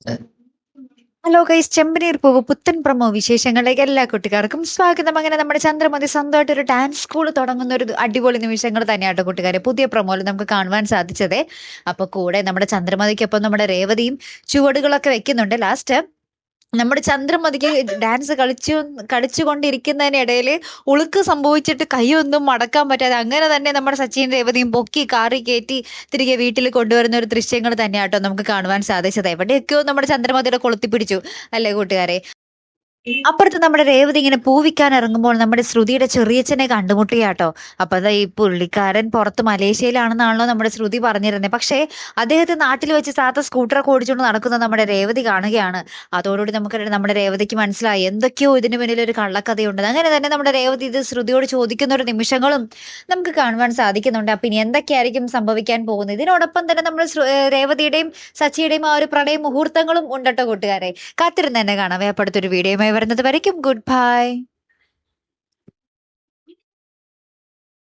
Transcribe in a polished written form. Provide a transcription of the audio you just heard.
Hello guys, ചെമ്പനീർ പൂവ് പുത്തൻ promo വിശേഷങ്ങളിലേക്ക് എല്ലാ കുട്ടികാർക്കും സ്വാഗതം. അങ്ങനെ നമ്മുടെ ചന്ദ്രമതി സ്വന്തമായിട്ട് ഒരു ഡാൻസ് സ്കൂൾ തുടങ്ങുന്ന ഒരു അടിപൊളി നിമിഷങ്ങൾ തന്നെയാട്ടോ കൂട്ടുകാരെ പുതിയ പ്രമോയിൽ നമുക്ക് കാണുവാൻ സാധിച്ചതേ. അപ്പൊ കൂടെ നമ്മുടെ ചന്ദ്രമതിക്കൊപ്പം നമ്മുടെ രേവതിയും ചുവടുകളൊക്കെ വെക്കുന്നുണ്ട്. ലാസ്റ്റ് നമ്മുടെ ചന്ദ്രമതിക്ക് ഡാൻസ് കളിച്ചുകൊണ്ടിരിക്കുന്നതിനിടയിൽ ഉളുക്ക് സംഭവിച്ചിട്ട് കൈയൊന്നും മടക്കാൻ പറ്റാതെ അങ്ങനെ തന്നെ നമ്മുടെ സച്ചിൻ രേവതിയും പൊക്കി കാറി കയറ്റി തിരികെ വീട്ടിൽ കൊണ്ടുവരുന്ന ഒരു ദൃശ്യങ്ങൾ തന്നെയാട്ടോ നമുക്ക് കാണുവാൻ സാധിച്ചത്. എവിടെയൊക്കെയോ നമ്മുടെ ചന്ദ്രമതിയുടെ കൊളുത്തി പിടിച്ചു അല്ലേ കൂട്ടുകാരെ. അപ്പുറത്ത് നമ്മുടെ രേവതി ഇങ്ങനെ പൂവിക്കാൻ ഇറങ്ങുമ്പോൾ നമ്മുടെ ശ്രുതിയുടെ ചെറിയച്ഛനെ കണ്ടുമുട്ടിയാട്ടോ. അപ്പൊ അതാ ഈ പുള്ളിക്കാരൻ പുറത്ത് മലേഷ്യയിലാണെന്നാണല്ലോ നമ്മുടെ ശ്രുതി പറഞ്ഞിരുന്നത്. പക്ഷേ അദ്ദേഹത്തെ നാട്ടിൽ വെച്ച് താത്ത സ്കൂട്ടറൊക്കെ ഓടിച്ചുകൊണ്ട് നടക്കുന്നത് നമ്മുടെ രേവതി കാണുകയാണ്. അതോടുകൂടി നമുക്ക് നമ്മുടെ രേവതിക്ക് മനസ്സിലായി എന്തൊക്കെയോ ഇതിന് പിന്നിൽ ഒരു കള്ളക്കഥയുണ്ട്. അങ്ങനെ തന്നെ നമ്മുടെ രേവതി ഇത് ശ്രുതിയോട് ചോദിക്കുന്ന ഒരു നിമിഷങ്ങളും നമുക്ക് കാണുവാൻ സാധിക്കുന്നുണ്ട്. അപ്പൊ ഇനി എന്തൊക്കെയായിരിക്കും സംഭവിക്കാൻ പോകുന്നത്? ഇതിനോടൊപ്പം തന്നെ നമ്മൾ രേവതിയുടെയും സച്ചിയുടെയും ആ ഒരു പ്രണയ മുഹൂർത്തങ്ങളും ഉണ്ടട്ടോ കൂട്ടുകാരെ. കാത്തിരുന്ന് തന്നെ കാണാം. വേപ്പടുത്തൊരു വീഡിയോയുമായി വരുന്നത് വരയ്ക്കും ഗുഡ് ബൈ.